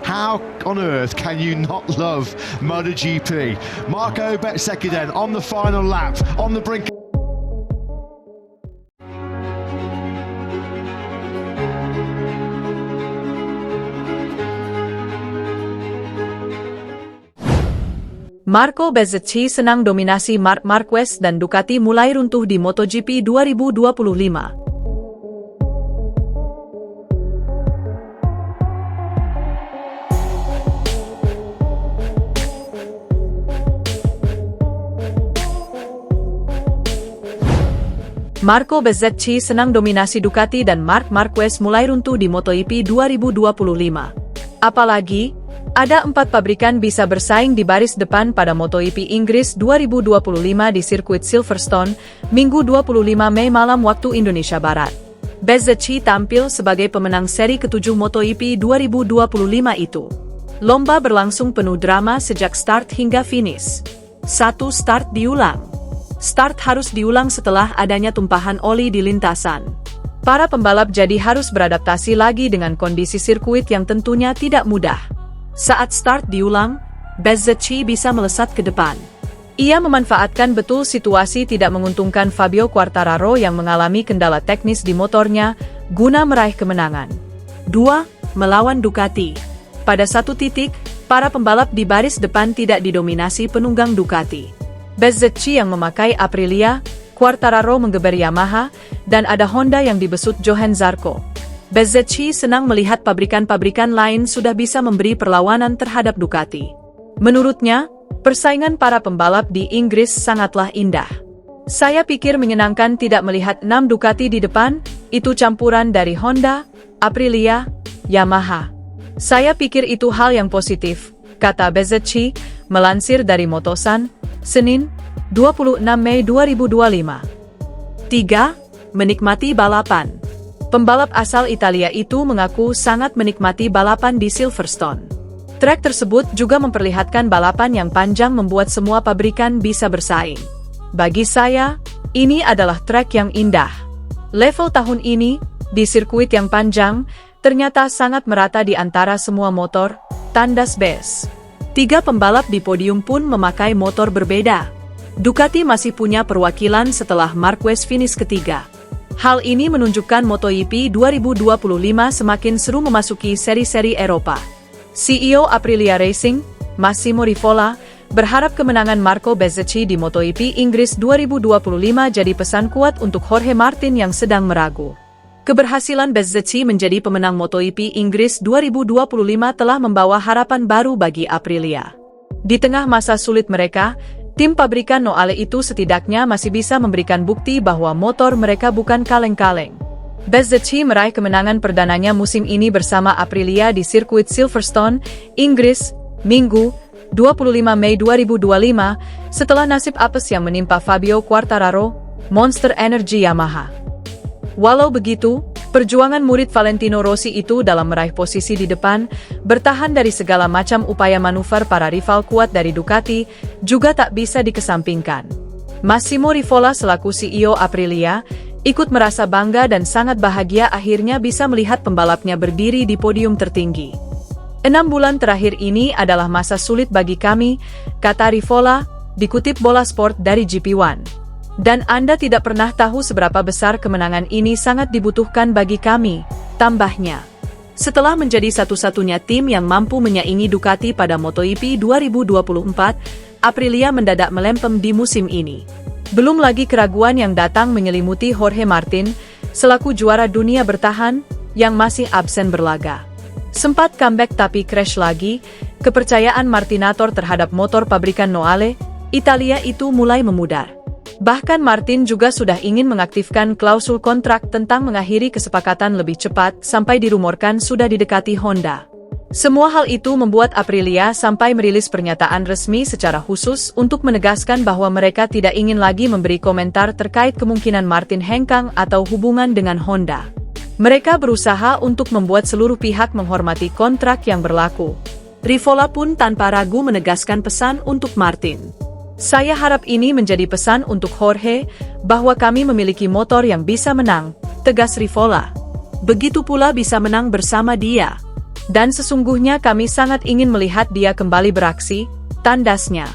How on earth can you not love MotoGP? Marco Bezzecchi on the final lap, on the brink. Marco Bezzecchi senang dominasi Marc Marquez dan Ducati mulai runtuh di MotoGP 2025. Marco Bezzecchi senang dominasi Ducati dan Marc Marquez mulai runtuh di MotoGP 2025. Apalagi, ada 4 pabrikan bisa bersaing di baris depan pada MotoGP Inggris 2025 di sirkuit Silverstone, Minggu 25 Mei malam waktu Indonesia Barat. Bezzecchi tampil sebagai pemenang seri ke-7 MotoGP 2025 itu. Lomba berlangsung penuh drama sejak start hingga finish. 1. Start diulang. Start harus diulang setelah adanya tumpahan oli di lintasan. Para pembalap jadi harus beradaptasi lagi dengan kondisi sirkuit yang tentunya tidak mudah. Saat start diulang, Bezzecchi bisa melesat ke depan. Ia memanfaatkan betul situasi tidak menguntungkan Fabio Quartararo yang mengalami kendala teknis di motornya, guna meraih kemenangan. 2. Melawan Ducati. Pada satu titik, para pembalap di baris depan tidak didominasi penunggang Ducati. Bezzecchi yang memakai Aprilia, Quartararo menggeber Yamaha, dan ada Honda yang dibesut Johann Zarco. Bezzecchi senang melihat pabrikan-pabrikan lain sudah bisa memberi perlawanan terhadap Ducati. Menurutnya, persaingan para pembalap di Inggris sangatlah indah. Saya pikir menyenangkan tidak melihat 6 Ducati di depan, itu campuran dari Honda, Aprilia, Yamaha. Saya pikir itu hal yang positif, kata Bezzecchi, melansir dari Motosan, Senin, 26 Mei 2025. 3. Menikmati balapan. Pembalap asal Italia itu mengaku sangat menikmati balapan di Silverstone. Trek tersebut juga memperlihatkan balapan yang panjang membuat semua pabrikan bisa bersaing. Bagi saya, ini adalah trek yang indah. Level tahun ini, di sirkuit yang panjang, ternyata sangat merata di antara semua motor, tandas bes. 3 pembalap di podium pun memakai motor berbeda. Ducati masih punya perwakilan setelah Marquez finish ketiga. Hal ini menunjukkan MotoGP 2025 semakin seru memasuki seri-seri Eropa. CEO Aprilia Racing, Massimo Rivola, berharap kemenangan Marco Bezzecchi di MotoGP Inggris 2025 jadi pesan kuat untuk Jorge Martin yang sedang meragu. Keberhasilan Bezzecchi menjadi pemenang MotoGP Inggris 2025 telah membawa harapan baru bagi Aprilia. Di tengah masa sulit mereka, tim pabrikan Noale itu setidaknya masih bisa memberikan bukti bahwa motor mereka bukan kaleng-kaleng. Bezzecchi meraih kemenangan perdananya musim ini bersama Aprilia di sirkuit Silverstone, Inggris, Minggu, 25 Mei 2025, setelah nasib apes yang menimpa Fabio Quartararo, Monster Energy Yamaha. Walau begitu, perjuangan murid Valentino Rossi itu dalam meraih posisi di depan, bertahan dari segala macam upaya manuver para rival kuat dari Ducati, juga tak bisa dikesampingkan. Massimo Rivola selaku CEO Aprilia, ikut merasa bangga dan sangat bahagia akhirnya bisa melihat pembalapnya berdiri di podium tertinggi. 6 bulan terakhir ini adalah masa sulit bagi kami, kata Rivola, dikutip Bola Sport dari GP1. Dan Anda tidak pernah tahu seberapa besar kemenangan ini sangat dibutuhkan bagi kami, tambahnya. Setelah menjadi satu-satunya tim yang mampu menyaingi Ducati pada MotoGP 2024, Aprilia mendadak melempem di musim ini. Belum lagi keraguan yang datang menyelimuti Jorge Martin, selaku juara dunia bertahan, yang masih absen berlaga. Sempat comeback tapi crash lagi, kepercayaan Martinator terhadap motor pabrikan Noale, Italia itu mulai memudar. Bahkan Martin juga sudah ingin mengaktifkan klausul kontrak tentang mengakhiri kesepakatan lebih cepat sampai dirumorkan sudah didekati Honda. Semua hal itu membuat Aprilia sampai merilis pernyataan resmi secara khusus untuk menegaskan bahwa mereka tidak ingin lagi memberi komentar terkait kemungkinan Martin hengkang atau hubungan dengan Honda. Mereka berusaha untuk membuat seluruh pihak menghormati kontrak yang berlaku. Rivola pun tanpa ragu menegaskan pesan untuk Martin. Saya harap ini menjadi pesan untuk Jorge, bahwa kami memiliki motor yang bisa menang, tegas Rivola. Begitu pula bisa menang bersama dia. Dan sesungguhnya kami sangat ingin melihat dia kembali beraksi, tandasnya.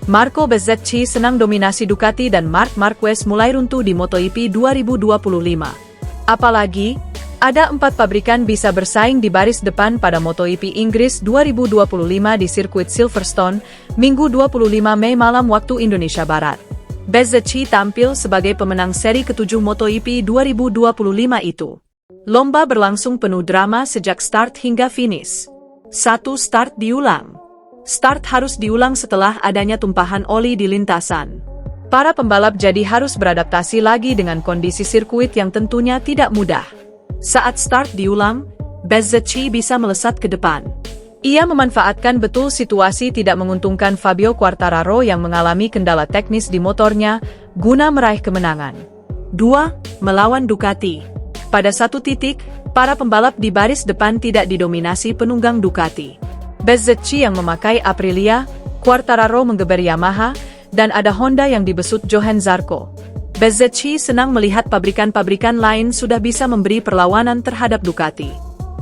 Marco Bezzecchi senang dominasi Ducati dan Marc Marquez mulai runtuh di MotoGP 2025. Apalagi, ada 4 pabrikan bisa bersaing di baris depan pada MotoGP Inggris 2025 di sirkuit Silverstone, Minggu 25 Mei malam waktu Indonesia Barat. Bezzecchi tampil sebagai pemenang seri ke-7 MotoGP 2025 itu. Lomba berlangsung penuh drama sejak start hingga finish. 1. Start diulang. Start harus diulang setelah adanya tumpahan oli di lintasan. Para pembalap jadi harus beradaptasi lagi dengan kondisi sirkuit yang tentunya tidak mudah. Saat start diulang, Bezzecchi bisa melesat ke depan. Ia memanfaatkan betul situasi tidak menguntungkan Fabio Quartararo yang mengalami kendala teknis di motornya guna meraih kemenangan. 2. Melawan Ducati. Pada satu titik, para pembalap di baris depan tidak didominasi penunggang Ducati. Bezzecchi yang memakai Aprilia, Quartararo menggeber Yamaha, dan ada Honda yang dibesut Johann Zarco. Bezzecchi senang melihat pabrikan-pabrikan lain sudah bisa memberi perlawanan terhadap Ducati.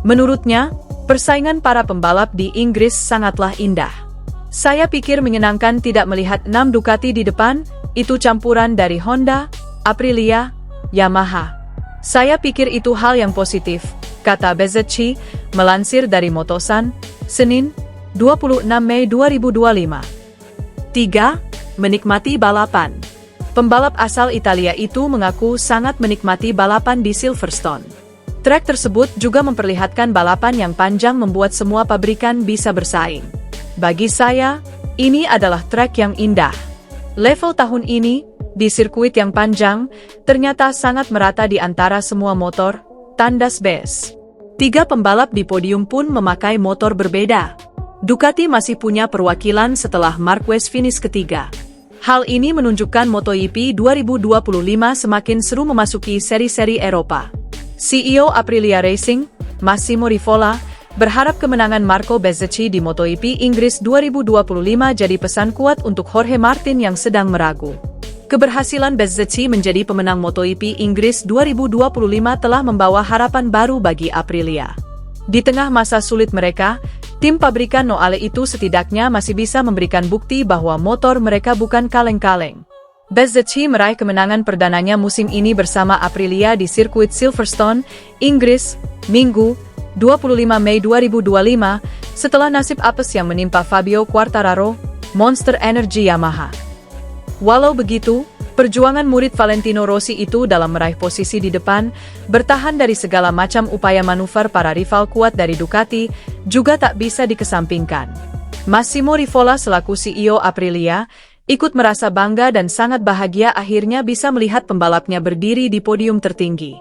Menurutnya, persaingan para pembalap di Inggris sangatlah indah. Saya pikir menyenangkan tidak melihat 6 Ducati di depan, itu campuran dari Honda, Aprilia, Yamaha. Saya pikir itu hal yang positif, kata Bezzecchi, melansir dari Motosan, Senin, 26 Mei 2025. 3. Menikmati balapan. Pembalap asal Italia itu mengaku sangat menikmati balapan di Silverstone. Trek tersebut juga memperlihatkan balapan yang panjang membuat semua pabrikan bisa bersaing. Bagi saya, ini adalah trek yang indah. Level tahun ini, di sirkuit yang panjang, ternyata sangat merata di antara semua motor, tandas bes. 3 pembalap di podium pun memakai motor berbeda. Ducati masih punya perwakilan setelah Marquez finish ketiga. Hal ini menunjukkan MotoGP 2025 semakin seru memasuki seri-seri Eropa. CEO Aprilia Racing, Massimo Rivola, berharap kemenangan Marco Bezzecchi di MotoGP Inggris 2025 jadi pesan kuat untuk Jorge Martin yang sedang meragu. Keberhasilan Bezzecchi menjadi pemenang MotoGP Inggris 2025 telah membawa harapan baru bagi Aprilia. Di tengah masa sulit mereka, tim pabrikan Noale itu setidaknya masih bisa memberikan bukti bahwa motor mereka bukan kaleng-kaleng. Bezzecchi meraih kemenangan perdananya musim ini bersama Aprilia di sirkuit Silverstone, Inggris, Minggu, 25 Mei 2025, setelah nasib apes yang menimpa Fabio Quartararo, Monster Energy Yamaha. Walau begitu, perjuangan murid Valentino Rossi itu dalam meraih posisi di depan, bertahan dari segala macam upaya manuver para rival kuat dari Ducati, juga tak bisa dikesampingkan. Massimo Rivola selaku CEO Aprilia, ikut merasa bangga dan sangat bahagia akhirnya bisa melihat pembalapnya berdiri di podium tertinggi.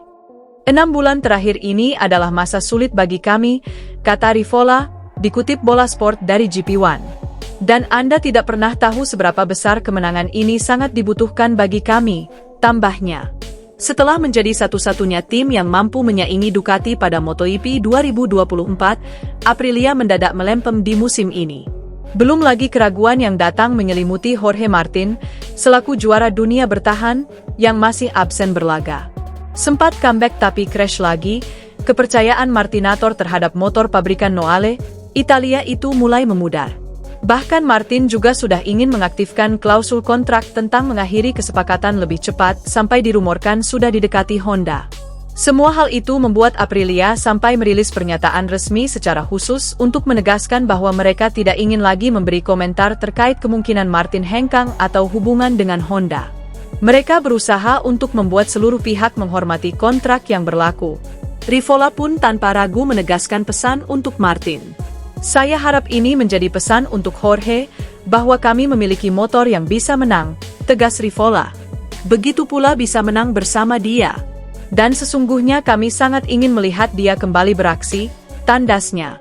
6 bulan terakhir ini adalah masa sulit bagi kami, kata Rivola, dikutip Bola Sport dari GP1. Dan Anda tidak pernah tahu seberapa besar kemenangan ini sangat dibutuhkan bagi kami, tambahnya. Setelah menjadi satu-satunya tim yang mampu menyaingi Ducati pada MotoGP 2024, Aprilia mendadak melempem di musim ini. Belum lagi keraguan yang datang menyelimuti Jorge Martin, selaku juara dunia bertahan, yang masih absen berlaga. Sempat comeback tapi crash lagi, kepercayaan Martinator terhadap motor pabrikan Noale, Italia itu mulai memudar. Bahkan Martin juga sudah ingin mengaktifkan klausul kontrak tentang mengakhiri kesepakatan lebih cepat sampai dirumorkan sudah didekati Honda. Semua hal itu membuat Aprilia sampai merilis pernyataan resmi secara khusus untuk menegaskan bahwa mereka tidak ingin lagi memberi komentar terkait kemungkinan Martin hengkang atau hubungan dengan Honda. Mereka berusaha untuk membuat seluruh pihak menghormati kontrak yang berlaku. Rivola pun tanpa ragu menegaskan pesan untuk Martin. Saya harap ini menjadi pesan untuk Jorge, bahwa kami memiliki motor yang bisa menang, tegas Rivola. Begitu pula bisa menang bersama dia. Dan sesungguhnya kami sangat ingin melihat dia kembali beraksi, tandasnya.